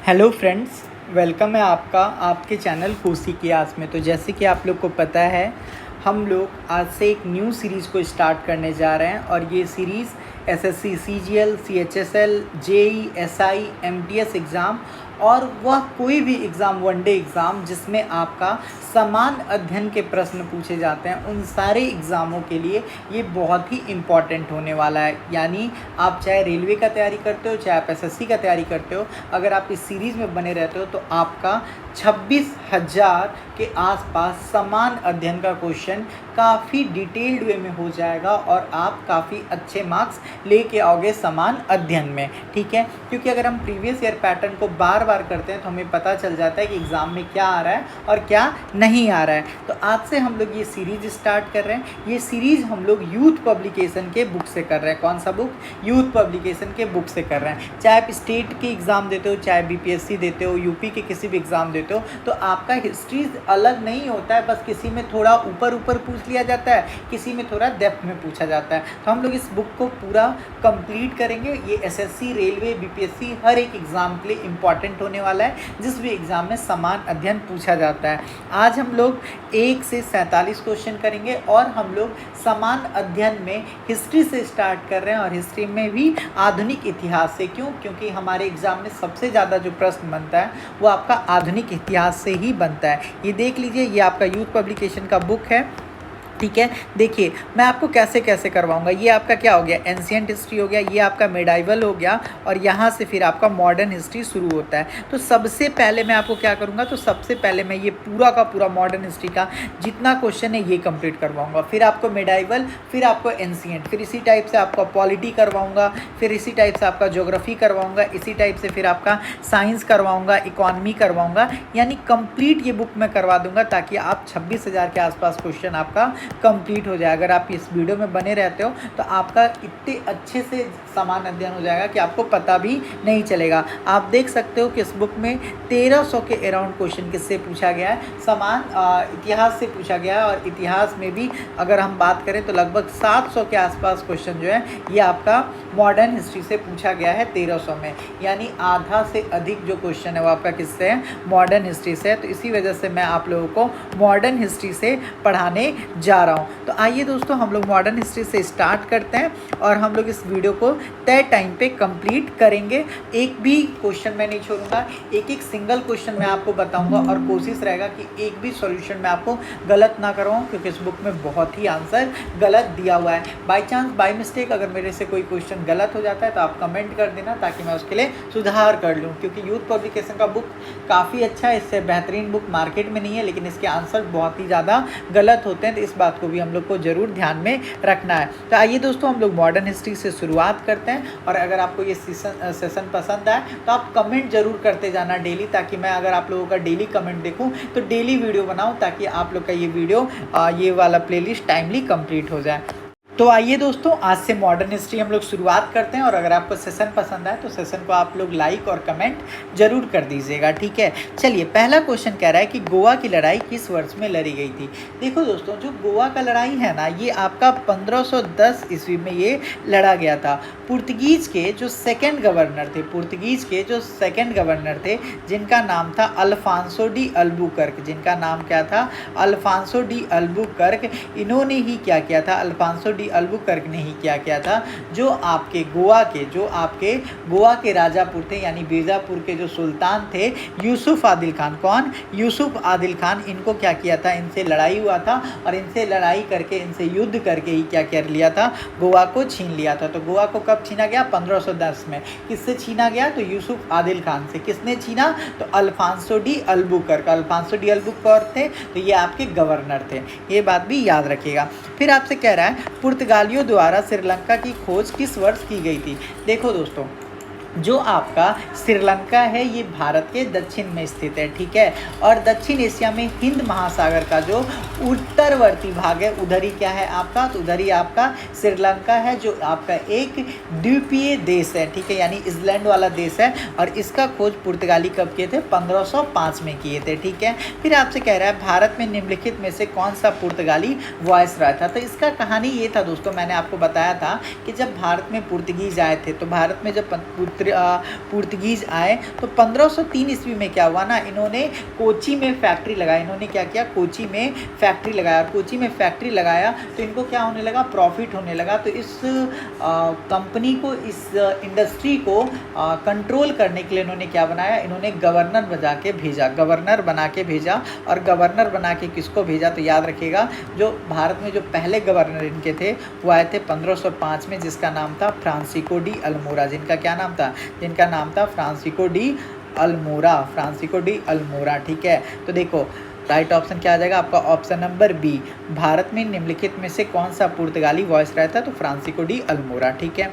Hello friends, welcome है आपका आपके चैनल कोसी की आस में। तो जैसे कि आप लोग को पता है, हम लोग आज से एक न्यू सीरीज़ को स्टार्ट करने जा रहे हैं और ये series SSC, CGL, CHSL, JE, SI, MTS exam और वह कोई भी एग्ज़ाम, वनडे एग्ज़ाम जिसमें आपका समान अध्ययन के प्रश्न पूछे जाते हैं, उन सारे एग्ज़ामों के लिए ये बहुत ही इम्पॉर्टेंट होने वाला है। यानी आप चाहे रेलवे का तैयारी करते हो, चाहे आप एसएससी का तैयारी करते हो, अगर आप इस सीरीज़ में बने रहते हो तो आपका 26,000 के आसपास समान अध्ययन का क्वेश्चन काफ़ी डिटेल्ड वे में हो जाएगा और आप काफ़ी अच्छे मार्क्स लेके आओगे समान अध्ययन में। ठीक है, क्योंकि अगर हम प्रीवियस ईयर पैटर्न को बार बार करते हैं तो हमें पता चल जाता है कि एग्ज़ाम में क्या आ रहा है और क्या नहीं आ रहा है। तो आज से हम लोग ये सीरीज़ स्टार्ट कर रहे हैं। ये सीरीज़ हम लोग यूथ पब्लिकेशन के बुक से कर रहे हैं। कौन सा बुक? यूथ पब्लिकेशन के बुक से कर रहे हैं। चाहे आप स्टेट के एग्ज़ाम देते हो, चाहे बीपीएससी देते हो, यूपी के किसी भी एग्ज़ाम देते हो, तो आपका हिस्ट्री अलग नहीं होता है। बस किसी में थोड़ा ऊपर ऊपर पूछ लिया जाता है, किसी में थोड़ा डेप्थ में पूछा जाता है। तो हम लोग इस बुक को पूरा कंप्लीट करेंगे। ये एसएससी, रेलवे, बीपीएससी हर एक एग्ज़ाम के लिए इम्पॉर्टेंट होने वाला है, जिस भी एग्ज़ाम में समान अध्ययन पूछा जाता है। आज हम लोग 1 से 47 क्वेश्चन करेंगे और हम लोग समान अध्ययन में हिस्ट्री से स्टार्ट कर रहे हैं और हिस्ट्री में भी आधुनिक इतिहास से। क्यों? क्योंकि हमारे एग्ज़ाम में सबसे ज़्यादा जो प्रश्न बनता है वो आपका आधुनिक इतिहास से ही बनता है। ये देख लीजिए, ये आपका यूथ पब्लिकेशन का बुक है। ठीक है, देखिए मैं आपको कैसे कैसे करवाऊंगा। ये आपका क्या हो गया? एंशिएंट हिस्ट्री हो गया, ये आपका मेडाइवल हो गया और यहाँ से फिर आपका मॉडर्न हिस्ट्री शुरू होता है। तो सबसे पहले मैं आपको क्या करूँगा, तो सबसे पहले मैं ये पूरा का पूरा मॉडर्न हिस्ट्री का जितना क्वेश्चन है ये कंप्लीट करवाऊँगा। फिर आपको मेडाइवल, फिर आपको एंशिएंट, फिर इसी टाइप से आपका पॉलिटी करवाऊँगा, फिर इसी टाइप से आपका ज्योग्राफी करवाऊँगा, इसी टाइप से फिर आपका साइंस करवाऊँगा, इकोनॉमी करवाऊँगा। यानी कंप्लीट ये बुक मैं करवा दूँगा ताकि आप 26,000 के आसपास क्वेश्चन आपका कंप्लीट हो जाए। अगर आप इस वीडियो में बने रहते हो तो आपका इतने अच्छे से समान अध्ययन हो जाएगा कि आपको पता भी नहीं चलेगा। आप देख सकते हो कि इस बुक में 1300 के अराउंड क्वेश्चन किससे पूछा गया है? समान इतिहास से पूछा गया है और इतिहास में भी अगर हम बात करें तो लगभग 700 के आसपास क्वेश्चन जो है ये आपका मॉडर्न हिस्ट्री से पूछा गया है 1300 में। यानी आधा से अधिक जो क्वेश्चन है वो आपका किससे है? मॉडर्न हिस्ट्री से है। तो इसी वजह से मैं आप लोगों को मॉडर्न हिस्ट्री से पढ़ाने जा रहा हूँ। तो आइए दोस्तों, हम लोग मॉडर्न हिस्ट्री से स्टार्ट करते हैं और हम लोग इस वीडियो को तय टाइम पे कंप्लीट करेंगे। एक भी क्वेश्चन मैं नहीं छोड़ूंगा, एक एक सिंगल क्वेश्चन मैं आपको बताऊंगा और कोशिश रहेगा कि एक भी सॉल्यूशन मैं आपको गलत ना करवाऊं, क्योंकि इस बुक में बहुत ही आंसर गलत दिया हुआ है। बाई चांस, बाई मिस्टेक अगर मेरे से कोई क्वेश्चन गलत हो जाता है तो आप कमेंट कर देना ताकि मैं उसके लिए सुधार कर लूँ। क्योंकि यूथ पब्लिकेशन का बुक काफ़ी अच्छा है, इससे बेहतरीन बुक मार्केट में नहीं है, लेकिन इसके आंसर बहुत ही ज़्यादा गलत होते हैं। तो इस बात को भी हम लोग को जरूर ध्यान में रखना है। तो आइए दोस्तों, हम लोग मॉडर्न हिस्ट्री से शुरुआत करते हैं और अगर आपको ये सेशन पसंद आए तो आप कमेंट जरूर करते जाना डेली, ताकि मैं अगर आप लोगों का डेली कमेंट देखूं तो डेली वीडियो बनाऊं ताकि आप लोग का ये वीडियो ये वाला प्लेलिस्ट टाइमली कंप्लीट हो जाए। तो आइए दोस्तों, आज से मॉडर्न हिस्ट्री हम लोग शुरुआत करते हैं और अगर आपको सेशन पसंद आए तो सेशन को आप लोग लाइक और कमेंट जरूर कर दीजिएगा। ठीक है, चलिए पहला क्वेश्चन कह रहा है कि गोवा की लड़ाई किस वर्ष में लड़ी गई थी। देखो दोस्तों, जो गोवा का लड़ाई है ना, ये आपका 1510 ईस्वी में ये लड़ा गया था। पुर्तगीज के जो सेकेंड गवर्नर थे, जिनका नाम था अल्फांसो डी अल्बुकर्क, जिनका नाम क्या था? Afonso de Albuquerque. इन्होंने ही क्या किया था? अल्फांसो डी अल्बुकर्क ने ही क्या किया था? जो आपके गोवा के राजापुर थे, यानी बीजापुर के जो सुल्तान थे यूसुफ आदिल खान। कौन? यूसुफ आदिल खान। इनको क्या किया था? इनसे लड़ाई हुआ था और इनसे लड़ाई करके, इनसे युद्ध करके ही क्या कर लिया था? गोवा को छीन लिया था। तो गोवा को कब छीना गया? 1510 में। किससे छीना गया? तो यूसुफ आदिल खान से। किसने छीना? तो Afonso de Albuquerque. Afonso de Albuquerque थे, तो ये आपके गवर्नर थे। ये बात भी याद रखिएगा। फिर आपसे कह रहा है पुर्तगालियों द्वारा श्रीलंका की खोज किस वर्ष की गई थी। देखो दोस्तों, जो आपका श्रीलंका है ये भारत के दक्षिण में स्थित है। ठीक है, और दक्षिण एशिया में हिंद महासागर का जो उत्तरवर्ती भाग है उधर ही क्या है आपका? तो उधर ही आपका श्रीलंका है, जो आपका एक द्वीपीय देश है। ठीक है, यानी इसलैंड वाला देश है और इसका खोज पुर्तगाली कब किए थे? 1505 में किए थे। ठीक है, फिर आपसे कह रहा है भारत में निम्नलिखित में से कौन सा पुर्तगाली वायसराय था। तो इसका कहानी ये था दोस्तों, मैंने आपको बताया था कि जब भारत में पुर्तगीज आए थे तो भारत में जब पुर्तगीज आए तो 1503 ईस्वी में क्या हुआ ना, इन्होंने कोची में फैक्ट्री लगाई। इन्होंने क्या किया, कोची में फैक्ट्री लगाया। और कोची में फैक्ट्री लगाया तो इनको क्या होने लगा, प्रॉफिट होने लगा। तो इस कंपनी को, इस इंडस्ट्री को कंट्रोल करने के लिए इन्होंने क्या बनाया, इन्होंने गवर्नर बना के भेजा, गवर्नर बना के भेजा। और गवर्नर बना के किसको भेजा, तो याद रखिएगा जो भारत में जो पहले गवर्नर इनके थे वो आए थे 1505 में, जिसका नाम था फ्रांसिस्को डी अल्मोरा। जिनका क्या नाम था, जिनका नाम था Francisco de Almeida, Francisco de Almora. ठीक है, तो देखो राइट ऑप्शन क्या आ जाएगा आपका, ऑप्शन नंबर बी। भारत में निम्नलिखित में से कौन सा पुर्तगाली वॉइसरॉय था, तो फ्रांसिस्को डी अल्मोरा। ठीक है,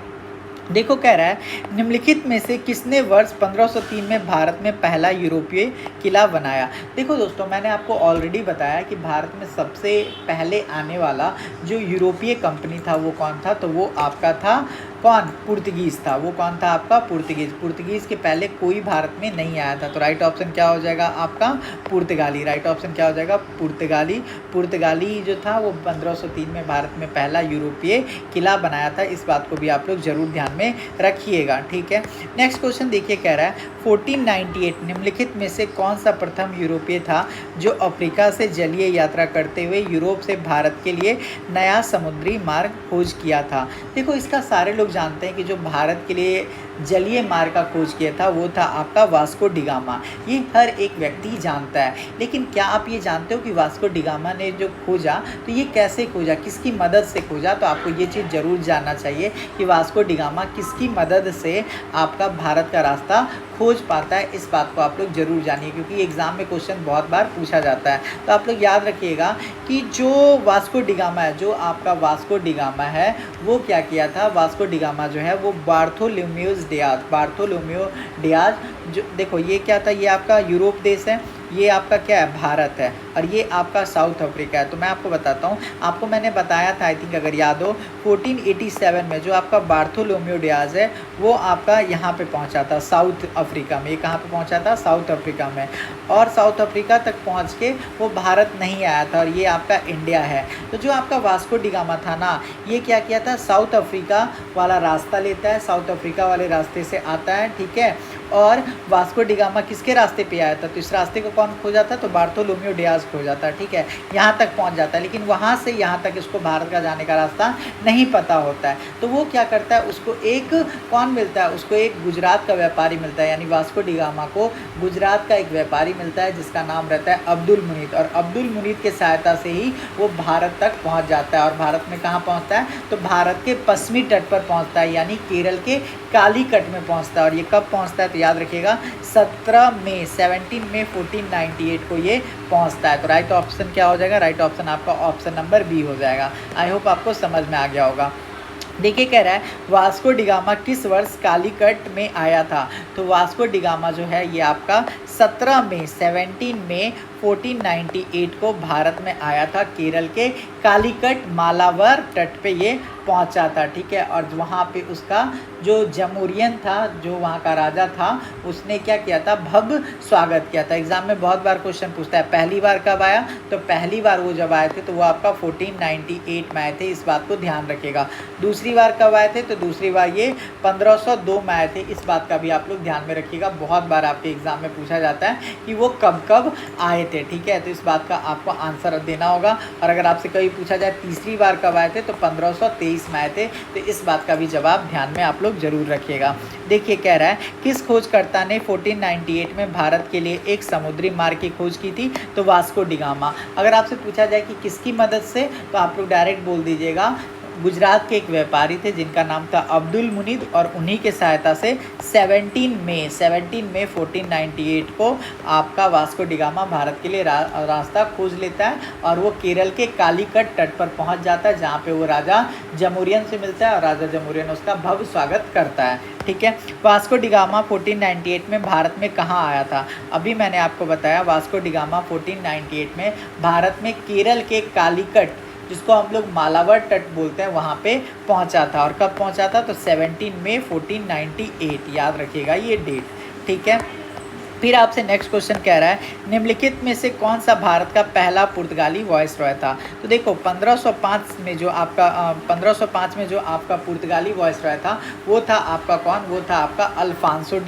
देखो कह रहा है निम्नलिखित में से किसने वर्ष 1503 में भारत में पहला यूरोपीय किला बनाया। देखो दोस्तों, मैंने आपको ऑलरेडी बताया कि भारत में सबसे पहले आने वाला जो यूरोपीय कंपनी था वो कौन था, तो वो आपका था कौन, पुर्तगीज़ था। वो कौन था आपका, पुर्तगीज़। पुर्तगीज़ के पहले कोई भारत में नहीं आया था। तो राइट ऑप्शन क्या हो जाएगा आपका, पुर्तगाली। राइट ऑप्शन क्या हो जाएगा, पुर्तगाली। पुर्तगाली जो था वो 1503 में भारत में पहला यूरोपीय किला बनाया था। इस बात को भी आप लोग जरूर ध्यान में रखिएगा। ठीक है, नेक्स्ट क्वेश्चन देखिए, कह रहा है 1498 निम्नलिखित में से कौन सा प्रथम यूरोपीय था जो अफ्रीका से जलीय यात्रा करते हुए यूरोप से भारत के लिए नया समुद्री मार्ग खोज किया था। देखो इसका सारे लोग जानते हैं कि जो भारत के लिए जलीय मार्ग का खोज किया था वो था आपका वास्को डिगामा। ये हर एक व्यक्ति जानता है, लेकिन क्या आप ये जानते हो कि वास्को डिगामा ने जो खोजा तो ये कैसे खोजा, किसकी मदद से खोजा। तो आपको ये चीज़ ज़रूर जानना चाहिए कि वास्को डिगामा किसकी मदद से आपका भारत का रास्ता खोज पाता है। इस बात को आप लोग जरूर जानिए, क्योंकि एग्ज़ाम में क्वेश्चन बहुत बार पूछा जाता है। तो आप लोग याद रखिएगा कि जो वास्को डिगामा है, जो आपका वास्को डिगामा है वो क्या किया था, वास्को डिगामा जो है वो बार्थोलोम्यूज डियाज, जो देखो ये क्या था, ये आपका यूरोप देश है, ये आपका क्या है, भारत है, और ये आपका साउथ अफ्रीका है। तो मैं आपको बताता हूँ, आपको मैंने बताया था आई थिंक अगर याद हो 1487 में जो आपका बार्थोलोम्यू डियाज है वो आपका यहाँ पे पहुँचा था साउथ अफ्रीका में। ये कहाँ पे पहुँचा था, साउथ अफ्रीका में। और साउथ अफ्रीका तक पहुँच के वो भारत नहीं आया था, और ये आपका इंडिया है। तो जो आपका वास्को डिगामा था ना, ये क्या किया था, साउथ अफ्रीका वाला रास्ता लेता है, साउथ अफ्रीका वाले रास्ते से आता है। ठीक है, और वास्को डिगामा किसके रास्ते पे आया था, तो इस रास्ते को कौन खोजा था, तो बार्थोलोम्यू डियाज खोजा था। ठीक है, यहाँ तक पहुँच जाता है, लेकिन वहाँ से यहाँ तक इसको भारत का जाने का रास्ता नहीं पता होता है। तो वो क्या करता है, उसको एक कौन मिलता है, उसको एक गुजरात का व्यापारी मिलता है, यानी वास्को डिगामा को गुजरात का एक व्यापारी मिलता है जिसका नाम रहता है अब्दुल मुनीत। और अब्दुल मुनीत के सहायता से ही वो भारत तक पहुँच जाता है। और भारत में कहाँ पहुँचता है, तो भारत के पश्चिमी तट पर पहुँचता है, यानी केरल के कालीकट में पहुँचता है। और ये कब पहुँचता है, तो याद रखिएगा 17 मई 1498 को ये पहुंचता है। तो राइट ऑप्शन क्या हो जाएगा, राइट ऑप्शन आपका ऑप्शन नंबर बी हो जाएगा। आई होप आपको समझ में आ गया होगा। देखिए कह रहा है वास्को डिगामा किस वर्ष कालीकट में आया था, तो वास्को डिगामा जो है ये आपका 17 मई 1498 को भारत में आया था। केरल के कालीकट मालावर तट पे ये पहुंचा था। ठीक है, और वहाँ पे उसका जो जमूरियन था, जो वहाँ का राजा था, उसने क्या किया था, भव्य स्वागत किया था। एग्जाम में बहुत बार क्वेश्चन पूछता है पहली बार कब आया, तो पहली बार वो जब आए थे तो वो आपका 1498 में आए थे। इस बात को ध्यान रखिएगा। दूसरी बार कब आए थे, तो दूसरी बार ये 1502 में आए थे। इस बात का भी आप लोग ध्यान में रखिएगा, बहुत बार आपके एग्जाम में पूछा जाता है कि वो कब कब आए थे। ठीक है, तो इस बात का आपको आंसर देना होगा। और अगर आपसे कभी पूछा जाए तीसरी बार कब आए थे, तो 1523 में आए थे। तो इस बात का भी जवाब ध्यान में आप लोग जरूर रखिएगा। देखिए कह रहा है किस खोजकर्ता ने 1498 में भारत के लिए एक समुद्री मार्ग की खोज की थी, तो वास्को डिगामा। अगर आपसे पूछा जाए कि किसकी मदद से, तो आप लोग डायरेक्ट बोल दीजिएगा गुजरात के एक व्यापारी थे जिनका नाम था अब्दुल मुनीद, और उन्हीं के सहायता से 17 मई 1498 को आपका वास्को डिगामा भारत के लिए रास्ता खोज लेता है। और वो केरल के कालीकट तट पर पहुंच जाता है, जहां पे वो राजा जमूरियन से मिलता है और राजा जमूरियन उसका भव्य स्वागत करता है। ठीक है, वास्को डिगामा 1498 में भारत में कहाँ आया था, अभी मैंने आपको बताया वास्को डिगामा 1498 में भारत में केरल के कालीकट, जिसको हम लोग मालावर तट बोलते हैं, वहाँ पे पहुँचा था। और कब पहुँचा था, तो 17 मई 1498, याद रखिएगा ये डेट। ठीक है, फिर आपसे नेक्स्ट क्वेश्चन कह रहा है निम्नलिखित में से कौन सा भारत का पहला पुर्तगाली वॉइसरॉय था। तो देखो 1505 में जो आपका पुर्तगाली वॉइसरॉय था वो था आपका कौन, वो था आपका Afonso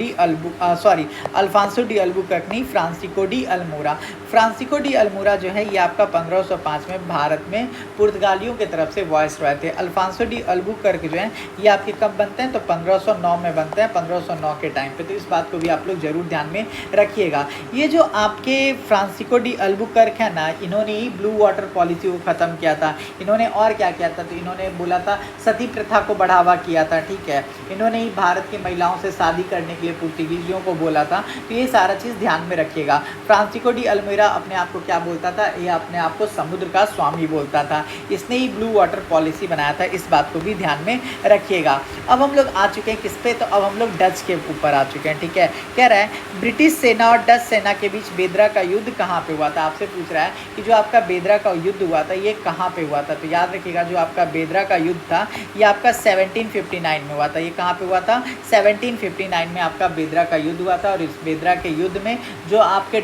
de Albuquerque, Francisco de Almeida. Francisco de Almeida जो है ये आपका 1505 में भारत में पुर्तगालियों की तरफ से वॉइसरॉय थे। अल्फांसो डी अल्बुकर्क जो है ये आपके कब बनते हैं, तो 1509 में बनते हैं, 1509 के टाइम पे। तो इस बात को भी आप लोग जरूर ध्यान में रखिएगा। ये जो आपके फ्रांसिस्को डी अल्बुकर्क है ना, इन्होंने ही ब्लू वाटर पॉलिसी को ख़त्म किया था। इन्होंने और क्या किया था, तो इन्होंने बोला था सती प्रथा को बढ़ावा किया था, ठीक है। इन्होंने ही भारत की महिलाओं से शादी करने के लिए पुर्तगीजियों को बोला था। तो ये सारा चीज़ ध्यान में रखिएगा। फ्रांसिस्को डी अल्मोरा अपने आप को क्या बोलता था, ये अपने आप को समुद्र का स्वामी बोलता था। इसने ही ब्लू वाटर पॉलिसी बनाया था, इस बात को भी ध्यान में रखिएगा। अब हम लोग आ चुके हैं किस पे, तो अब हम लोग डच के ऊपर आ चुके हैं, ठीक है। कह रहा है ब्रिटिश सेना और डच सेना के बीच बेदरा का युद्ध कहाँ पे हुआ था। आपसे पूछ रहा है कि जो आपका बेदरा का युद्ध हुआ था ये कहाँ पे हुआ था। तो याद रखिएगा जो आपका बेदरा का युद्ध था ये आपका 1759 में हुआ था। ये कहाँ पे हुआ था, 1759 में आपका बेदरा का युद्ध हुआ था। और इस बेदरा के युद्ध में जो आपके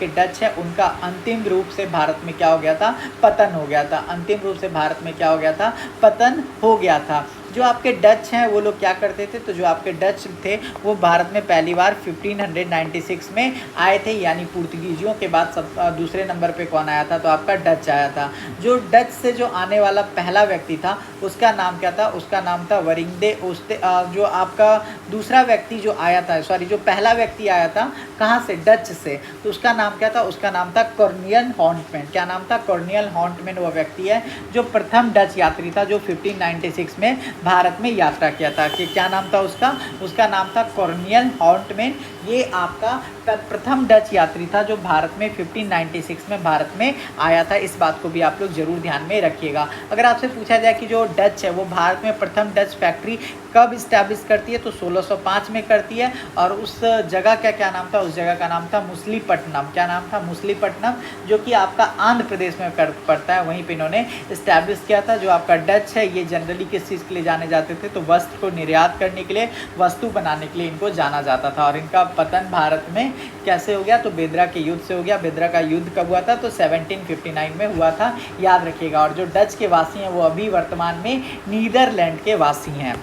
डच हैं उनका अंतिम रूप से भारत में क्या हो गया था, पतन हो गया था। अंतिम रूप से भारत में क्या हो गया था, पतन हो गया था। जो आपके डच हैं वो लोग क्या करते थे, तो जो आपके डच थे वो भारत में पहली बार 1596 में आए थे, यानी पुर्तगीजियों के बाद दूसरे नंबर पे कौन आया था, तो आपका डच आया था। जो डच से जो आने वाला पहला व्यक्ति था उसका नाम क्या था, उसका नाम था वरिंगडे ओस्टे। जो आपका दूसरा व्यक्ति जो आया था, जो पहला व्यक्ति आया था कहाँ से, डच से, तो उसका नाम क्या था, उसका नाम था कॉर्नियल हॉन्टमैन। क्या नाम था, कॉर्नियल हॉन्टमैन वो व्यक्ति है जो प्रथम डच यात्री था जो 1596 में भारत में यात्रा किया था। कि क्या नाम था उसका नाम था कॉर्नियल हॉन्टमैन। ये आपका प्रथम डच यात्री था जो भारत में 1596 में भारत में आया था। इस बात को भी आप लोग जरूर ध्यान में रखिएगा। अगर आपसे पूछा जाए कि जो डच है वो भारत में प्रथम डच फैक्ट्री कब इस्टेब्लिश करती है, तो 1605 में करती है। और उस जगह का क्या नाम था, उस जगह का नाम था मुसलीपट्टनम। क्या नाम था, मुसलीपट्टनम, जो कि आपका आंध्र प्रदेश में पड़ता है, वहीं पे इन्होंने इस्टेब्लिश किया था। जो आपका डच है ये जनरली किस चीज़ के लिए जाने जाते थे, तो वस्त्र को निर्यात करने के लिए, वस्तु बनाने के लिए इनको जाना जाता था। और इनका पतन भारत में कैसे हो गया, तो बेदरा के युद्ध से हो गया। बेदरा का युद्ध कब हुआ था, तो 1759 में हुआ था, याद रखिएगा। और जो डच के वासी हैं वो अभी वर्तमान में नीदरलैंड के वासी हैं।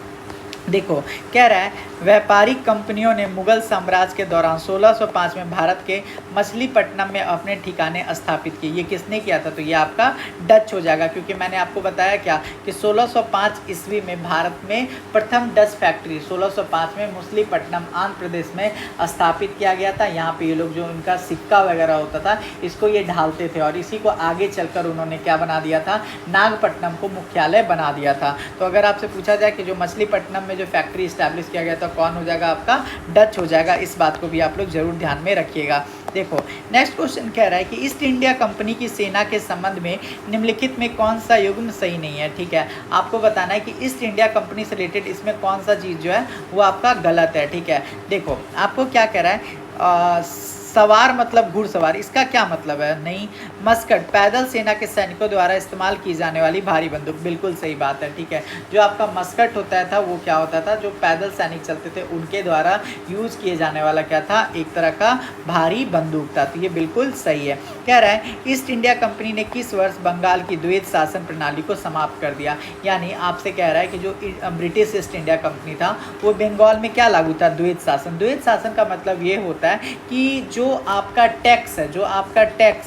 देखो कह रहा है व्यापारिक कंपनियों ने मुगल साम्राज्य के दौरान 1605 में भारत के मछलीपट्टनम में अपने ठिकाने स्थापित किए। ये किसने किया था, तो ये आपका डच हो जाएगा, क्योंकि मैंने आपको बताया क्या कि 1605 ईस्वी में भारत में प्रथम डच फैक्ट्री 1605 में मछलीपट्टनम आंध्र प्रदेश में स्थापित किया गया था। यहाँ पे ये लोग जो उनका सिक्का वगैरह होता था इसको ये ढालते थे, और इसी को आगे चलकर उन्होंने क्या बना दिया था, नागपट्टनम को मुख्यालय बना दिया था। तो अगर आपसे पूछा जाए कि जो मछलीपट्टनम में जो फैक्ट्री इस्टेब्लिश किया गया था कौन हो जाएगा, आपका डच हो जाएगा। इस बात को भी आप लोग जरूर ध्यान में रखिएगा। देखो नेक्स्ट क्वेश्चन कह रहा है कि ईस्ट इंडिया कंपनी की सेना के संबंध में निम्नलिखित में कौन सा युग्म सही नहीं है। ठीक है, आपको बताना है कि ईस्ट इंडिया कंपनी से रिलेटेड इसमें कौन सा चीज़ जो है वो आपका गलत है। ठीक है, देखो आपको क्या कह रहा है, सवार मतलब घुड़सवार, इसका क्या मतलब है, नहीं। मस्कट पैदल सेना के सैनिकों द्वारा इस्तेमाल की जाने वाली भारी बंदूक, बिल्कुल सही बात है। ठीक है, जो आपका मस्कट होता था वो क्या होता था, जो पैदल सैनिक चलते थे उनके द्वारा यूज किए जाने वाला क्या था, एक तरह का भारी बंदूक था। तो ये बिल्कुल सही है। कह रहा है ईस्ट इंडिया कंपनी ने किस वर्ष बंगाल की द्वैत शासन प्रणाली को समाप्त कर दिया। यानी आपसे कह रहा है कि जो ब्रिटिश ईस्ट इंडिया कंपनी था वो बंगाल में क्या लागू था, द्वैत शासन। द्वैत शासन का मतलब ये होता है कि जो आपका टैक्स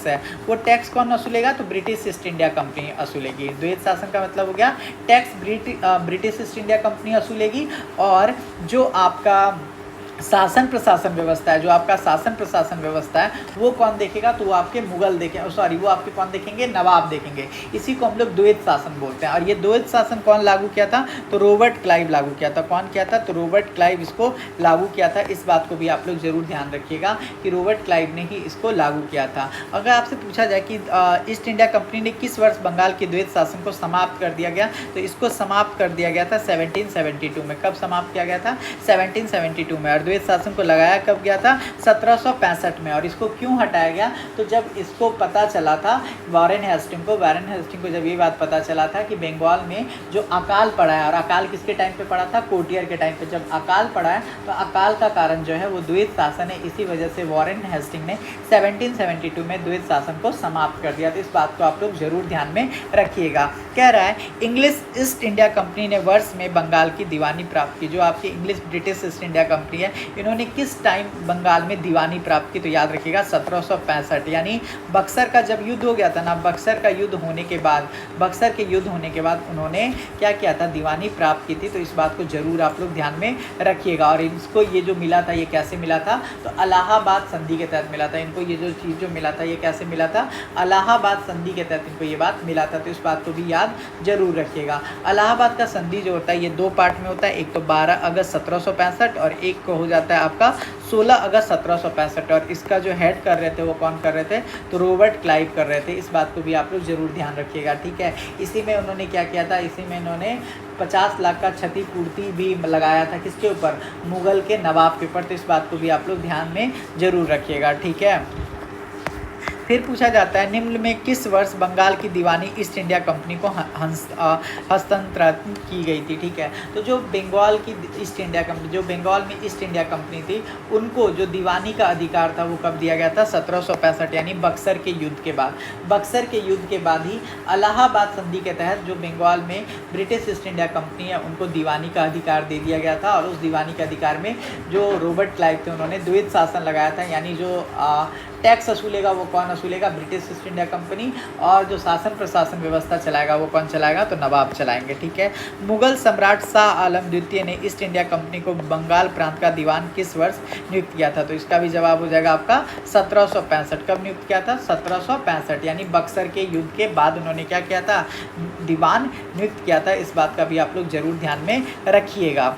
है, वो टैक्स कौन वसूलेगा, तो ब्रिटिश ईस्ट इंडिया कंपनी वसूलेगी। द्वैत शासन का मतलब हो गया tax British East India company वसूलेगी। और जो आपका शासन प्रशासन व्यवस्था है, जो आपका शासन प्रशासन व्यवस्था है वो कौन देखेगा, तो वो आपके मुगल वो आपके कौन देखेंगे, नवाब देखेंगे। इसी को हम लोग द्वैत शासन बोलते हैं। और ये द्वैत शासन कौन लागू किया था, तो रॉबर्ट क्लाइव लागू किया था। कौन किया था, तो रॉबर्ट क्लाइव इसको लागू किया था। इस बात को भी आप लोग जरूर ध्यान रखिएगा कि रॉबर्ट क्लाइव ने ही इसको लागू किया था। अगर आपसे पूछा जाए कि ईस्ट इंडिया कंपनी ने किस वर्ष बंगाल के द्वैत शासन को समाप्त कर दिया गया, तो इसको समाप्त कर दिया गया था 1772 में। कब समाप्त किया गया था, 1772 में। और द्वैत शासन को लगाया कब गया था? 1765 में। और इसको क्यों हटाया गया? तो जब इसको पता चला था वॉरेन हेस्टिंग को जब ये बात पता चला था कि बंगाल में जो अकाल पड़ा है, और अकाल किसके टाइम पे पड़ा था? कोटियर के टाइम पे। जब अकाल पड़ा है तो अकाल का कारण जो है वो द्वैत शासन है। इसी वजह से वॉरेन हेस्टिंग ने 1772 में द्वैत शासन को समाप्त कर दिया। तो इस बात को आप लोग जरूर ध्यान में रखिएगा। कह रहा है इंग्लिश ईस्ट इंडिया कंपनी ने वर्ष में बंगाल की दीवानी प्राप्त की। जो आपकी English British East India company है, इन्होंने किस टाइम बंगाल में दीवानी प्राप्त की? तो याद रखिएगा 1765, यानी बक्सर का जब युद्ध हो गया था ना, बक्सर के युद्ध होने के बाद उन्होंने क्या किया था? दीवानी प्राप्त की थी। तो इस बात को जरूर आप लोग ध्यान में रखिएगा। और इसको ये जो मिला था, ये कैसे मिला था? तो इलाहाबाद संधि के तहत मिला था। इनको ये जो चीज़ जो मिला था, ये कैसे मिला था? इलाहाबाद संधि के तहत इनको ये बात मिला था। तो इस बात को भी याद जरूर रखिएगा। इलाहाबाद का संधि जो होता है ये 2 पार्ट में होता है। एक तो 12 अगस्त 1765 और एक को हो जाता है आपका 16 अगस्त 1765। और इसका जो हेड कर रहे थे वो कौन कर रहे थे? तो रॉबर्ट क्लाइव कर रहे थे। इस बात को भी आप लोग जरूर ध्यान रखिएगा, ठीक है। इसी में उन्होंने क्या किया था? इसी में इन्होंने 50 लाख का क्षतिपूर्ति भी लगाया था। किसके ऊपर? मुगल के नवाब के ऊपर। तो इस बात को भी आप लोग ध्यान में जरूर रखिएगा, ठीक है। फिर पूछा जाता है निम्न में किस वर्ष बंगाल की दीवानी ईस्ट इंडिया कंपनी को हस्तांतरित की गई थी? ठीक है। तो जो बंगाल की ईस्ट इंडिया कंपनी, जो बंगाल में ईस्ट इंडिया कंपनी थी, उनको जो दीवानी का अधिकार था वो कब दिया गया था? 1765, यानी बक्सर के युद्ध के बाद। बक्सर के युद्ध के बाद ही इलाहाबाद संधि के तहत जो बंगाल में ब्रिटिश ईस्ट इंडिया कंपनी है उनको दीवानी का अधिकार दे दिया गया था। और उस दीवानी के अधिकार में जो रॉबर्ट क्लाइव थे उन्होंने द्वैत शासन लगाया था, यानी जो टैक्स वसूलेगा वो कौन वसूलेगा? British East India company. और जो शासन प्रशासन व्यवस्था चलाएगा वो कौन चलाएगा? तो नवाब चलाएंगे, ठीक है। मुगल सम्राट शाह आलम द्वितीय ने ईस्ट इंडिया कंपनी को बंगाल प्रांत का दीवान किस वर्ष नियुक्त किया था? तो इसका भी जवाब हो जाएगा आपका 1765। कब नियुक्त किया था? 1765, यानी बक्सर के युद्ध के बाद उन्होंने क्या किया था? दीवान नियुक्त किया था। इस बात का भी आप लोग जरूर ध्यान में रखिएगा,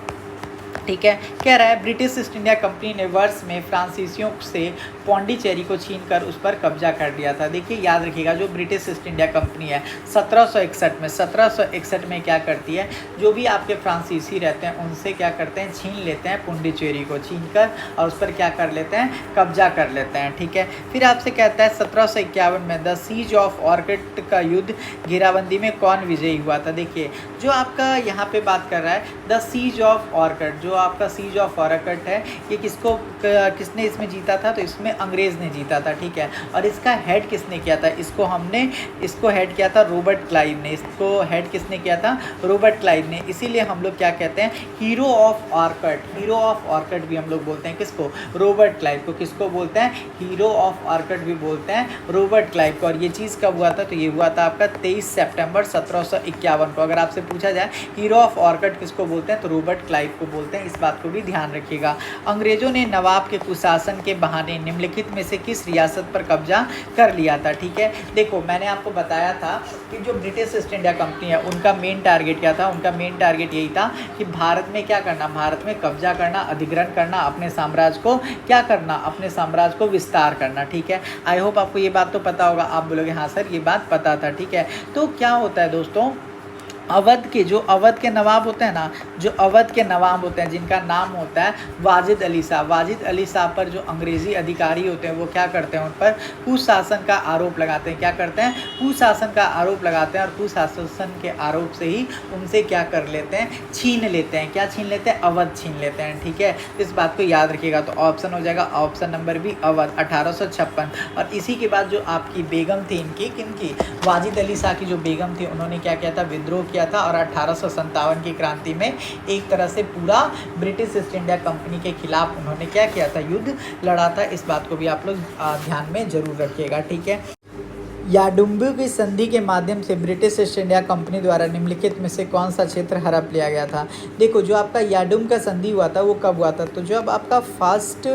ठीक है। कह रहा है ब्रिटिश ईस्ट इंडिया कंपनी ने वर्ष में फ्रांसीसियों से पौंडीचेरी को छीनकर उस पर कब्जा कर लिया था। देखिए याद रखिएगा, जो ब्रिटिश ईस्ट इंडिया कंपनी है 1761 में क्या करती है? जो भी आपके फ्रांसीसी रहते हैं उनसे क्या करते हैं? छीन लेते हैं पौंडीचेरी को, छीनकर और उस पर क्या कर लेते हैं? कब्जा कर लेते हैं, ठीक है। फिर आपसे कहता है 1751 में द सीज ऑफ ऑर्किड का युद्ध, घेराबंदी में कौन विजयी हुआ था? देखिए जो आपका यहाँ पे बात कर रहा है द सीज ऑफ ऑर्किड, जो आपका सीज ऑफ ऑर्किड है, ये किसने इसमें जीता था? तो इसमें अंग्रेज़ ने जीता था, ठीक है। और इसका हेड किसने किया था? इसको हेड किया था रॉबर्ट क्लाइव ने। इसको हेड किसने किया था? रॉबर्ट क्लाइव ने। इसीलिए हम लोग क्या कहते हैं? Hero of orchid. Hero of orchid भी हम लोग बोलते हैं किसको? रॉबर्ट क्लाइव को। किसको बोलते हैं? हीरो ऑफ ऑर्किड भी बोलते हैं रॉबर्ट क्लाइव को। और ये चीज़ कब हुआ था? तो ये हुआ था आपका 23 सितंबर 1751 को। अगर आपसे पूछा जाए हीरो ऑफ ऑर्किड किसको बोलते हैं, तो रॉबर्ट क्लाइव को बोलते हैं। इस बात को भी ध्यान रखिएगा। अंग्रेजों ने नवाब के कुशासन के बहाने निम्नलिखित में से किस रियासत पर कब्जा कर लिया था? ठीक है, देखो मैंने आपको बताया था कि जो ब्रिटिश ईस्ट इंडिया कंपनी है उनका मेन टारगेट क्या था? उनका मेन टारगेट यही था कि भारत में क्या करना? भारत में कब्जा करना, अधिग्रहण करना, अपने साम्राज्य को क्या करना? अपने साम्राज्य को विस्तार करना। ठीक है, आई होप आपको ये बात तो पता होगा। आप बोलोगे हाँ सर ये बात पता था। ठीक है, तो क्या होता है दोस्तों, अवध के नवाब होते हैं ना, जो अवध के नवाब होते हैं जिनका नाम होता है वाजिद अली शाह। वाजिद अली शाह पर जो अंग्रेज़ी अधिकारी होते हैं वो क्या करते हैं? उन पर कुशासन का आरोप लगाते हैं। क्या करते हैं? कुशासन का आरोप लगाते हैं। और कुशासन के आरोप से ही उनसे क्या कर लेते हैं? छीन लेते हैं। क्या छीन लेते हैं? अवध छीन लेते हैं। ठीक है, इस बात को याद रखिएगा। तो ऑप्शन हो जाएगा ऑप्शन नंबर बी अवध 1856। और इसी के बाद जो आपकी बेगम थी इनकी, किनकी? वाजिद अली शाह की जो बेगम थी उन्होंने क्या किया था? विद्रोह किया था। और 1857 की क्रांति में एक तरह से पूरा ब्रिटिश ईस्ट इंडिया कंपनी के खिलाफ उन्होंने क्या किया था? युद्ध लड़ा था। इस बात को भी आप लोग ध्यान में जरूर रखिएगा। ठीक है, याडुम्बू की संधि के माध्यम से ब्रिटिश ईस्ट इंडिया कंपनी द्वारा निम्नलिखित में से कौन सा क्षेत्र हड़प लिया गया था? देखो जो आपका याडुम का संधि हुआ था वो कब हुआ था? तो जब आपका फर्स्ट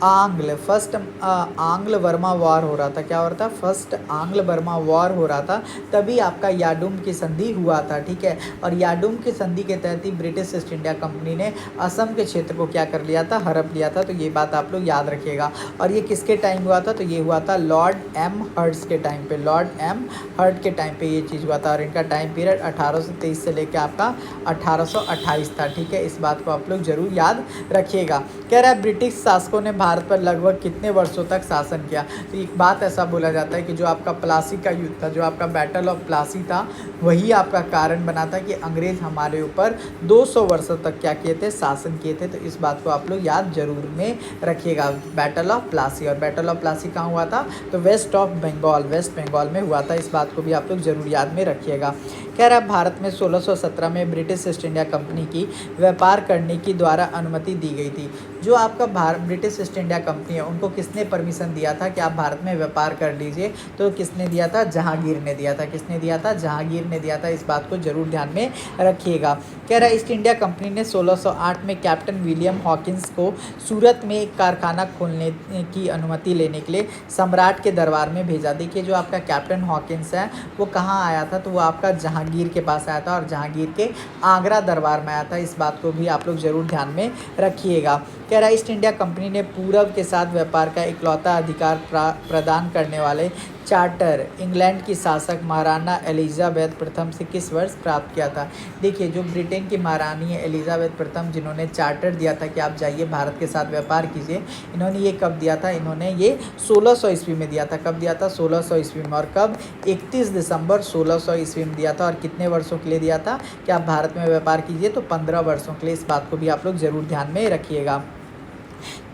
आंग्ल वर्मा वॉर हो रहा था। क्या हो रहा था? फर्स्ट आंग्ल वर्मा वॉर हो रहा था, तभी आपका याडूम की संधि हुआ था। ठीक है, और याडूम की संधि के तहत ही ब्रिटिश ईस्ट इंडिया कंपनी ने असम के क्षेत्र को क्या कर लिया था? हड़प लिया था। तो ये बात आप लोग याद रखिएगा। और ये किसके टाइम हुआ था? तो ये हुआ था लॉर्ड एम हर्ट्स के टाइम पे। लॉर्ड एम हर्ट के टाइम पे ये चीज़ हुआ था, और इनका टाइम पीरियड 1823 से लेकर आपका 1828 था। ठीक है, इस बात को आप लोग जरूर याद रखिएगा। कह रहा है ब्रिटिश शासकों ने भारत पर लगभग कितने वर्षों तक शासन किया? तो एक बात ऐसा बोला जाता है कि जो आपका प्लासी का युद्ध था, जो आपका बैटल ऑफ प्लासी था, वही आपका कारण बना था कि अंग्रेज हमारे ऊपर 200 वर्षों तक क्या किए थे? शासन किए थे। तो इस बात को आप लोग याद जरूर में रखिएगा, बैटल ऑफ प्लासी। और बैटल ऑफ प्लासी कहाँ हुआ था? तो वेस्ट बंगाल में हुआ था। इस बात को भी आप लोग जरूर याद में रखिएगा। कह रहा है भारत में 1617 में ब्रिटिश ईस्ट इंडिया कंपनी की व्यापार करने की द्वारा अनुमति दी गई थी। जो आपका ब्रिटिश ईस्ट इंडिया कंपनी है, उनको किसने परमिशन दिया था कि आप भारत में व्यापार कर लीजिए? तो किसने दिया था? जहांगीर ने दिया था। किसने दिया था? जहांगीर ने दिया था। इस बात को जरूर ध्यान में रखिएगा। कह रहा है ईस्ट इंडिया कंपनी ने 1608 में कैप्टन विलियम हॉकिंस को सूरत में एक कारखाना खोलने की अनुमति लेने के लिए सम्राट के दरबार में भेजा। देखिए, जो आपका कैप्टन हॉकिंस है वो कहाँ आया था? तो वो आपका जहांगीर के पास आया था, और जहांगीर के आगरा दरबार में आया था। इस बात को भी आप लोग जरूर ध्यान में रखिएगा। कह रहा है ईस्ट इंडिया कंपनी ने पूरब के साथ व्यापार का इकलौता अधिकार प्रदान करने वाले चार्टर इंग्लैंड की शासक महाराना एलिजाबेथ प्रथम से किस वर्ष प्राप्त किया था? देखिए, जो ब्रिटेन की महारानी है एलिजाबेथ प्रथम, जिन्होंने चार्टर दिया था कि आप जाइए भारत के साथ व्यापार कीजिए, इन्होंने ये कब दिया था? इन्होंने ये 1600 ईस्वी में दिया था। कब दिया था? 1600 ईस्वी में। और कब? 31 दिसंबर 1600 ईस्वी में दिया था। और कितने वर्षों के लिए दिया था कि आप भारत में व्यापार कीजिए? तो 15 वर्षों के लिए। इस बात को भी आप लोग जरूर ध्यान में रखिएगा।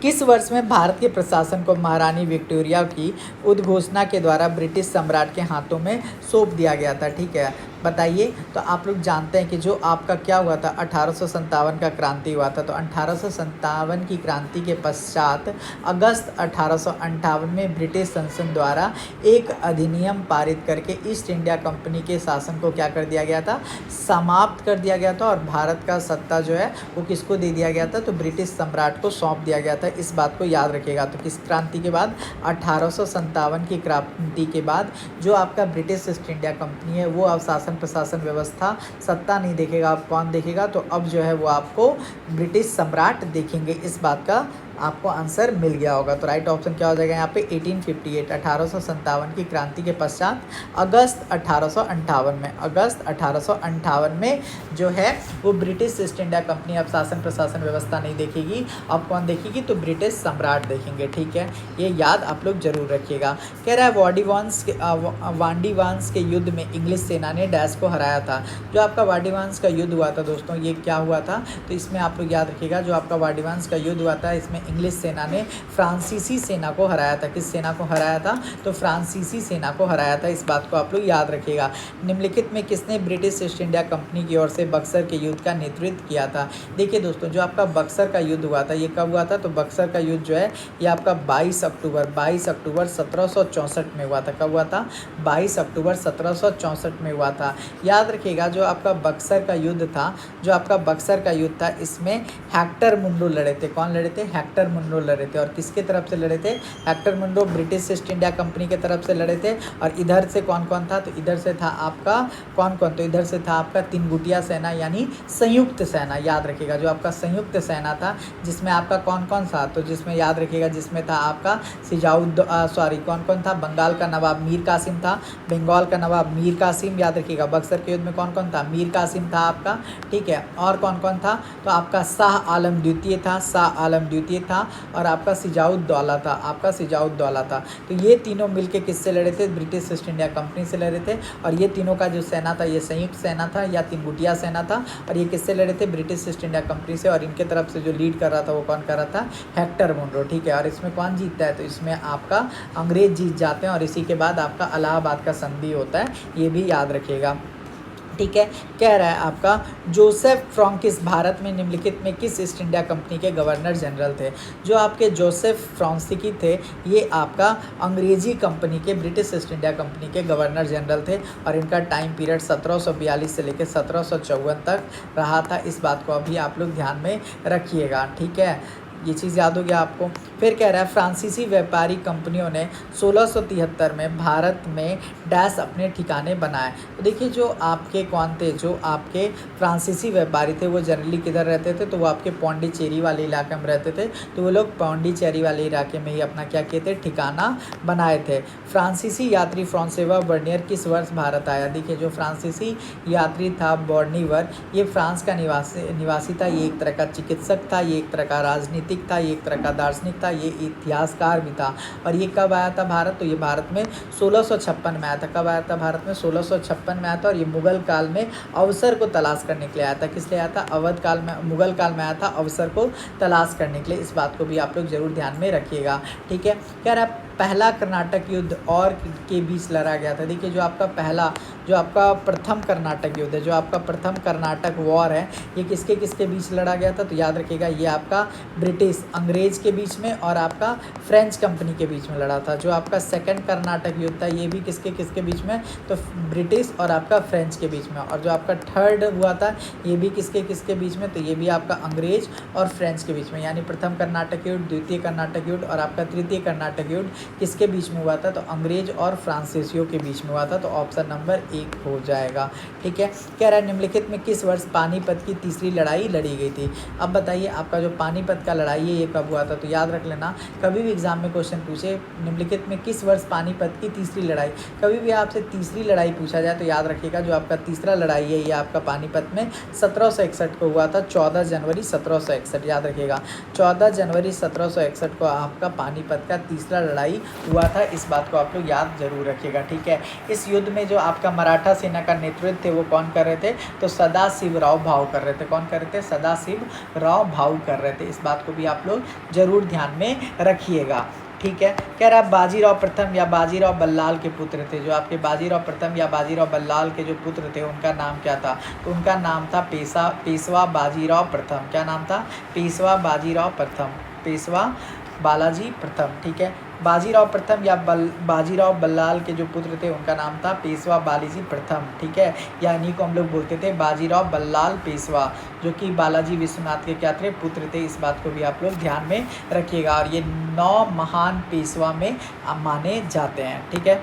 किस वर्ष में भारत के प्रशासन को महारानी विक्टोरिया की उद्घोषणा के द्वारा ब्रिटिश सम्राट के हाथों में सौंप दिया गया था? ठीक है, बताइए। तो आप लोग जानते हैं कि जो आपका क्या हुआ था? 1857 का क्रांति हुआ था। तो 1857 की क्रांति के पश्चात अगस्त 1858 में ब्रिटिश संसद द्वारा एक अधिनियम पारित करके ईस्ट इंडिया कंपनी के शासन को क्या कर दिया गया था? समाप्त कर दिया गया था। और भारत का सत्ता जो है वो किसको दे दिया गया था? तो ब्रिटिश सम्राट को सौंप दिया गया था। इस बात को याद रखिएगा। तो किस क्रांति के बाद? 1857 की क्रांति के बाद जो आपका ब्रिटिश ईस्ट इंडिया कंपनी है वो अब शासन प्रशासन व्यवस्था सत्ता नहीं देखेगा। आप कौन देखेगा? तो अब जो है वो आपको ब्रिटिश सम्राट देखेंगे। इस बात का आपको आंसर मिल गया होगा। तो राइट ऑप्शन क्या हो जाएगा यहाँ पे? 1858, 1857 की क्रांति के पश्चात अगस्त 1858 में जो है वो ब्रिटिश ईस्ट इंडिया कंपनी अब शासन प्रशासन व्यवस्था नहीं देखेगी। अब कौन देखेगी? तो ब्रिटिश सम्राट देखेंगे। ठीक है, ये याद आप लोग जरूर रखिएगा। कह रहा है वांडीवांस के युद्ध में इंग्लिश सेना ने डैश को हराया था। जो आपका वांडीवांस का युद्ध हुआ था दोस्तों, ये क्या हुआ था? तो इसमें आप लोग याद रखिएगा, जो आपका वांडीवांस का युद्ध हुआ था इसमें इंग्लिश सेना ने फ्रांसीसी सेना को हराया था। किस सेना को हराया था? तो फ्रांसीसी सेना को हराया था। इस बात को आप लोग याद रखिएगा। निम्नलिखित में किसने ब्रिटिश ईस्ट इंडिया कंपनी की ओर से बक्सर के युद्ध का नेतृत्व किया था? देखिए दोस्तों, जो आपका बक्सर का युद्ध हुआ था ये कब हुआ था? तो बक्सर का युद्ध जो है ये आपका 22 अक्टूबर 1764 में हुआ था। कब हुआ था? 22 अक्टूबर 1764 में हुआ था। याद रखिएगा, जो आपका बक्सर का युद्ध था, इसमें हेक्टर मुंडो लड़े थे। कौन लड़े थे? हेक्टर मुंडो लड़े थे। और किसके तरफ से लड़े थे? Hector Munro British East India company के तरफ से लड़े थे। और इधर से कौन कौन था? तो इधर से था आपका कौन? तो इधर से था आपका तिनगुटिया सेना, यानी संयुक्त सेना। याद रखिएगा, जो आपका संयुक्त सेना था जिसमें आपका कौन कौन था? तो जिसमें याद रखिएगा, जिसमें था आपका कौन था? बंगाल का नवाब मीर कासिम था। बंगाल का नवाब मीर कासिम। याद रखिएगा, बक्सर के युद्ध में कौन कौन था? मीर कासिम था आपका। ठीक है, और कौन कौन था? तो आपका शाह आलम द्वितीय था, और आपका सिजाउद्दौला था। तो ये तीनों मिलके किससे लड़े थे? ब्रिटिश ईस्ट इंडिया कंपनी से लड़े थे। और ये तीनों का जो सेना था ये संयुक्त सेना था या तिनगुटिया सेना था। और ये किससे लड़े थे? ब्रिटिश ईस्ट इंडिया कंपनी से। और इनके तरफ से जो लीड कर रहा था वो कौन कर रहा था? हेक्टर मुंडो। ठीक है, और इसमें कौन जीतता है? तो इसमें आपका अंग्रेज जीत जाते हैं। और इसी के बाद आपका इलाहाबाद का संधि होता है, ये भी याद रखिएगा। ठीक है, कह रहा है आपका जोसेफ फ्रांकिस भारत में निम्नलिखित में किस ईस्ट इंडिया कंपनी के गवर्नर जनरल थे? जो आपके जोसेफ फ्रांसिकी थे ये आपका अंग्रेजी कंपनी के, ब्रिटिश ईस्ट इंडिया कंपनी के गवर्नर जनरल थे। और इनका टाइम पीरियड 1742 से लेकर 1754 तक रहा था। इस बात को अभी आप लोग ध्यान में रखिएगा। ठीक है, ये चीज़ याद हो गया आपको। फिर कह रहा है फ्रांसीसी व्यापारी कंपनियों ने 1673 में भारत में डैश अपने ठिकाने बनाए। तो देखिए जो आपके कौन थे, जो आपके फ्रांसीसी व्यापारी थे वो जनरली किधर रहते थे, तो वो आपके पौंडीचेरी वाले इलाके में रहते थे। तो वो लोग पौंडीचेरी वाले इलाके में ही अपना क्या किए थे, ठिकाना बनाए थे। फ्रांसीसी यात्री फ्रांसेवा बर्नियर किस वर्ष भारत आया। देखिए जो फ्रांसीसी यात्री था बर्निवर, ये फ्रांस का निवासी था। ये एक तरह का चिकित्सक था, ये एक तरह का राजनीतिक था, ये एक तरह का दार्शनिक था, ये इतिहासकार भी था। और ये कब आया था भारत, तो ये भारत में 1656 में आया था। कब आया था भारत में, 1656 में आया था। और ये मुगल काल में अवसर को तलाश करने के लिए आया था। किस लिए आया था, अवध काल में, मुगल काल में आया था अवसर को तलाश करने के लिए। इस बात को भी आप लोग जरूर ध्यान में रखिएगा। ठीक है, कह रहा है पहला कर्नाटक युद्ध और के बीच लड़ा गया था। देखिए जो आपका प्रथम कर्नाटक युद्ध है, जो आपका प्रथम कर्नाटक वॉर है, ये किसके किसके बीच लड़ा गया था, तो याद रखिएगा ये आपका ब्रिटिश अंग्रेज के बीच में और आपका फ्रेंच कंपनी के बीच में लड़ा था। जो आपका सेकंड कर्नाटक युद्ध था ये भी किसके किसके बीच में, तो ब्रिटिश और आपका फ्रेंच के बीच में। और जो आपका थर्ड हुआ था ये भी किसके किसके बीच में, तो ये भी आपका अंग्रेज और फ्रेंच के बीच में। यानी प्रथम कर्नाटक युद्ध, द्वितीय कर्नाटक युद्ध और आपका तृतीय कर्नाटक युद्ध किसके बीच में हुआ था, तो अंग्रेज और फ्रांसीसियों के बीच में हुआ था। तो ऑप्शन नंबर 1 हो जाएगा। ठीक है, कह रहा है निम्नलिखित में किस वर्ष पानीपत की तीसरी लड़ाई लड़ी गई थी। अब बताइए आपका जो पानीपत का लड़ाई है ये कब हुआ था, तो याद रख लेना कभी भी एग्जाम में क्वेश्चन पूछे निम्नलिखित में किस वर्ष पानीपत की तीसरी लड़ाई, कभी भी आपसे तीसरी लड़ाई पूछा जाए तो याद रखिएगा जो आपका तीसरा लड़ाई है ये आपका पानीपत में 1761 को हुआ था। 14 जनवरी 1761 याद रखिएगा, 14 जनवरी 1761 को आपका पानीपत का तीसरा लड़ाई हुआ था। इस बात को आप लोग याद जरूर रखिएगा। ठीक है, इस युद्ध में जो आपका मराठा सेना का नेतृत्व थे वो कौन कर रहे थे, तो सदाशिवराव भाऊ कर रहे थे। कौन कर रहे थे, सदाशिवराव भाऊ कर रहे थे। इस बात को भी आप लोग जरूर ध्यान में रखिएगा। ठीक है, कह रहा है बाजीराव प्रथम या बाजीराव बल्लाल के पुत्र थे। जो आपके बाजीराव प्रथम या बाजीराव बल्लाल के जो पुत्र थे उनका नाम क्या था, तो उनका नाम था पेशवा बाजीराव प्रथम। क्या नाम था, पेशवा बाजीराव प्रथम, पेशवा बालाजी प्रथम। ठीक है, बाजीराव प्रथम या बाजीराव बल्लाल के जो पुत्र थे उनका नाम था पेशवा बालाजी प्रथम। ठीक है, यानी को हम लोग बोलते थे बाजीराव बल्लाल पेशवा, जो कि बालाजी विश्वनाथ के क्या थे, पुत्र थे। इस बात को भी आप लोग ध्यान में रखिएगा। और ये 9 महान पेशवा में माने जाते हैं। ठीक है,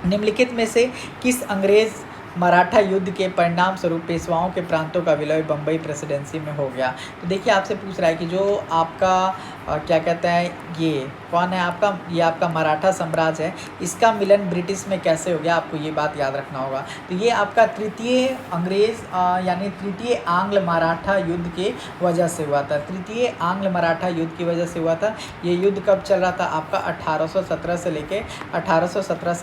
निम्नलिखित में से किस अंग्रेज मराठा युद्ध के परिणाम स्वरूप पेशवाओं के प्रांतों का विलय बम्बई प्रेसिडेंसी में हो गया। तो देखिए आपसे पूछ रहा है कि जो आपका क्या कहते हैं, ये कौन है आपका, ये आपका मराठा साम्राज्य है, इसका मिलन ब्रिटिश में कैसे हो गया, आपको ये बात याद रखना होगा। तो ये आपका तृतीय अंग्रेज यानी तृतीय आंग्ल मराठा युद्ध के वजह से हुआ था। तृतीय आंग्ल मराठा युद्ध की वजह से हुआ था। ये युद्ध कब चल रहा था आपका 1817 से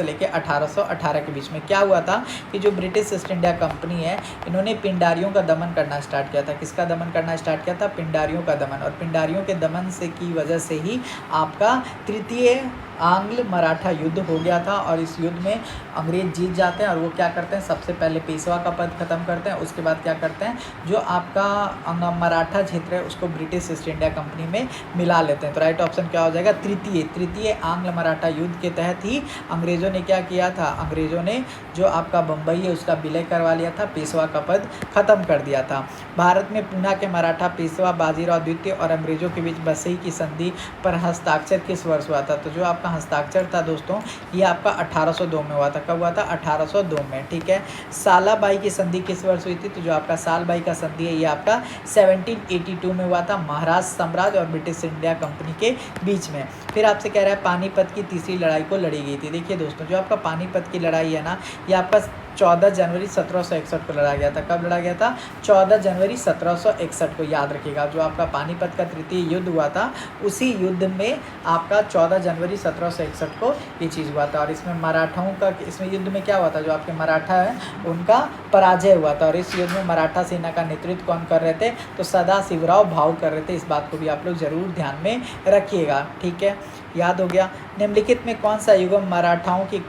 लेके 1818 के बीच में। क्या हुआ था कि जो ब्रिटिश ईस्ट इंडिया कंपनी है इन्होंने पिंडारियों का दमन करना स्टार्ट किया था। किसका दमन करना स्टार्ट किया था, पिंडारियों का दमन। और पिंडारियों के दमन से की वजह से ही आपका तृतीय आंग्ल मराठा युद्ध हो गया था। और इस युद्ध में अंग्रेज जीत जाते हैं और वो क्या करते हैं, सबसे पहले पेशवा का पद खत्म करते हैं। उसके बाद क्या करते हैं, जो आपका मराठा क्षेत्र है उसको ब्रिटिश ईस्ट इंडिया कंपनी में मिला लेते हैं। तो राइट ऑप्शन क्या हो जाएगा, तृतीय आंग्ल मराठा युद्ध के तहत ही अंग्रेज़ों ने क्या किया था, अंग्रेज़ों ने जो आपका बम्बई है उसका विलय करवा लिया था, पेशवा का पद खत्म कर दिया था। भारत में पूना के मराठा पेशवा बाजीराव द्वितीय और अंग्रेजों के बीच बसई की संधि पर हस्ताक्षर किस वर्ष हुआ था। तो जो आपका हस्ताक्षर था दोस्तों ये आपका 1802 में हुआ था। कब हुआ था, 1802 में। ठीक है, सालाबाई की संधि किस वर्ष हुई थी, तो जो आपका सालबाई का संधि है ये आपका 1782 में हुआ था, महाराष्ट्र साम्राज्य और ब्रिटिश इंडिया कंपनी के बीच में। फिर आपसे कह रहा है पानीपत की तीसरी लड़ाई को लड़ी गई थी। देखिए दोस्तों जो आपका पानीपत की लड़ाई है ना ये आपका 14 जनवरी 1761 को लड़ा गया था। कब लड़ा गया था, 14 जनवरी 1761 को। याद रखिएगा जो आपका पानीपत का तृतीय युद्ध हुआ था उसी युद्ध में आपका 14 जनवरी 1761 को ये चीज़ हुआ था। और इसमें मराठाओं का, इसमें युद्ध में क्या हुआ था, जो आपके मराठा है उनका पराजय हुआ था। और इस युद्ध में मराठा सेना का नेतृत्व कौन कर रहे थे, तो सदाशिवराव भाऊ कर रहे थे। इस बात को भी आप लोग जरूर ध्यान में रखिएगा। ठीक है, याद हो गया। निम्नलिखित में कौन सा युगम मराठाओं की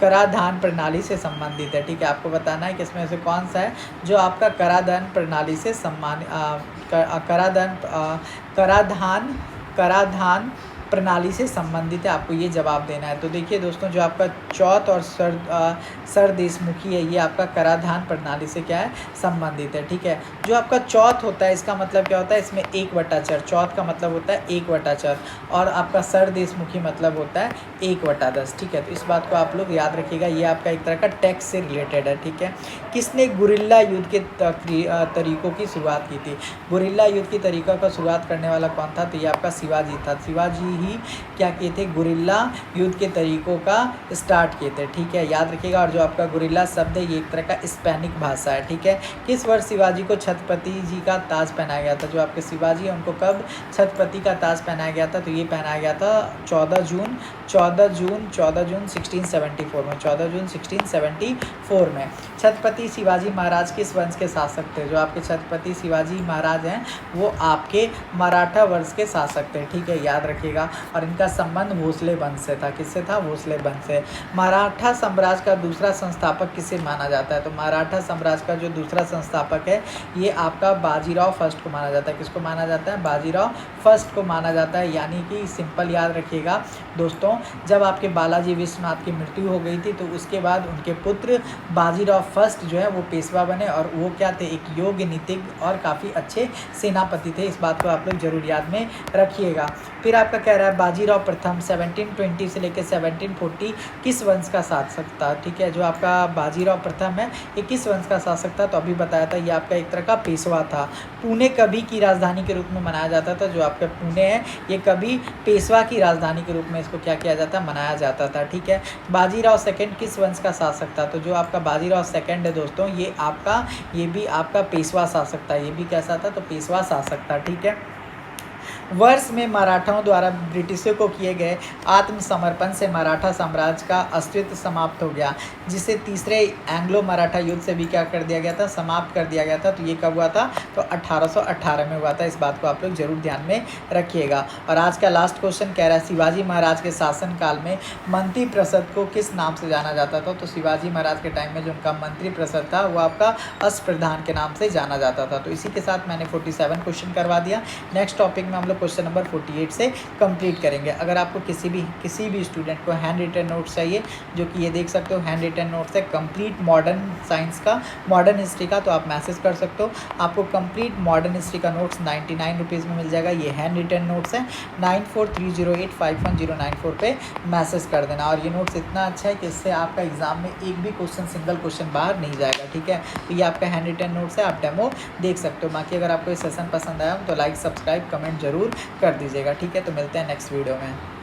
कराधान प्रणाली से संबंधित है। ठीक है, आपको बताना है कि इसमें से कौन सा है जो आपका कराधान प्रणाली से कराधान प्रणाली से संबंधित है, आपको ये जवाब देना है। तो देखिए दोस्तों, जो आपका चौथ और सरदेशमुखी है, ये आपका कराधान प्रणाली से क्या है, संबंधित है। ठीक है, जो आपका चौथ होता है इसका मतलब क्या होता है, इसमें 1/4, चौथ का मतलब होता है 1/4, और आपका सरदेशमुखी मतलब होता है 1/10। ठीक है, तो इस बात को आप लोग याद रखिएगा, ये आपका एक तरह का टैक्स से रिलेटेड है। ठीक है, किसने गुरिल्ला युद्ध के तरीकों की शुरुआत की थी? गुरिल्ला युद्ध की तरीक़ों का शुरुआत करने वाला कौन था? तो ये आपका शिवाजी था। शिवाजी ही क्या किए थे, गुरिल्ला युद्ध के तरीक़ों का स्टार्ट किए थे। ठीक है, याद रखिएगा। और जो आपका गुरिल्ला शब्द है, ये एक तरह का स्पेनिक भाषा है। ठीक है, किस वर्ष शिवाजी को छत्रपति जी का ताज पहनाया गया था? जो आपके शिवाजी हैं उनको कब छत्रपति का ताज पहनाया गया था? तो ये पहनाया गया था 14 जून 1674 में, 14 जून 1674 में। छत्रपति शिवाजी महाराज किस वंश के शासक थे? जो आपके छत्रपति शिवाजी महाराज हैं वो आपके मराठा वंश के शासक थे। ठीक है, याद रखिएगा। और इनका संबंध भोसले वंश से था। किससे था? भोसले वंश से। मराठा साम्राज्य का दूसरा संस्थापक किसे माना जाता है? तो मराठा साम्राज्य का जो दूसरा संस्थापक है, ये आपका बाजीराव फर्स्ट को माना जाता है। किसको माना जाता है? बाजीराव फर्स्ट को माना जाता है। यानी कि सिंपल याद रखिएगा दोस्तों, जब आपके बालाजी विश्वनाथ की मृत्यु हो गई थी तो उसके बाद उनके पुत्र बाजीराव फर्स्ट जो है वो पेशवा बने, और वो क्या थे, एक योग्य नीतिज्ञ और काफ़ी अच्छे सेनापति थे। इस बात को आप लोग जरूर याद में रखिएगा। फिर आपका कह रहा है बाजीराव प्रथम 1720 से लेकर 1740 किस वंश का शासक था? ठीक है, जो आपका बाजीराव प्रथम है ये किस वंश का शासक था? तो अभी बताया था, ये आपका एक तरह का पेशवा था। पुणे कभी की राजधानी के रूप में मनाया जाता था? जो आपका पुणे है ये कभी पेशवा की राजधानी के रूप में इसको क्या किया जाता है, मनाया जाता था। ठीक है, बाजीराव सेकंड किस वंश का शासक था? तो जो आपका बाजीराव सेकंड है दोस्तों, ये भी आपका पेशवा शासक था। ये भी कैसा था? तो पेशवा शासक था। ठीक है, वर्ष में मराठाओं द्वारा ब्रिटिशों को किए गए आत्मसमर्पण से मराठा साम्राज्य का अस्तित्व समाप्त हो गया, जिसे तीसरे एंग्लो मराठा युद्ध से भी क्या कर दिया गया था, समाप्त कर दिया गया था। तो ये कब हुआ था? तो 1818 में हुआ था। इस बात को आप लोग जरूर ध्यान में रखिएगा। और आज का लास्ट क्वेश्चन कह रहा है, शिवाजी महाराज के शासनकाल में मंत्री परिषद को किस नाम से जाना जाता था? तो शिवाजी महाराज के टाइम में जो उनका मंत्री परिषद था वो आपका अष्टप्रधान के नाम से जाना जाता था। तो इसी के साथ मैंने 47 क्वेश्चन करवा दिया। नेक्स्ट टॉपिक में हम लोग क्वेश्चन नंबर 48 से कंप्लीट करेंगे। अगर आपको किसी भी स्टूडेंट को हैंड रिटन नोट्स चाहिए, जो कि ये देख सकते हो हैंड रिटन नोट्स है कंप्लीट मॉडर्न साइंस का, मॉडर्न हिस्ट्री का, तो आप मैसेज कर सकते हो। आपको कंप्लीट मॉडर्न हिस्ट्री का नोट्स 99 रुपीज़ में मिल जाएगा। ये हैंड रिटन नोट्स है। 9430851094 पे मैसेज कर देना। और ये नोट्स इतना अच्छा है कि इससे आपका एग्जाम में एक भी क्वेश्चन, सिंगल क्वेश्चन बाहर नहीं जाएगा। ठीक है, तो ये आपका हैंड रिटन नोट्स है, आप डेमो देख सकते हो। बाकी अगर आपको ये सेशन पसंद आया तो लाइक, सब्सक्राइब, कमेंट जरूर कर दीजिएगा। ठीक है, तो मिलते हैं नेक्स्ट वीडियो में।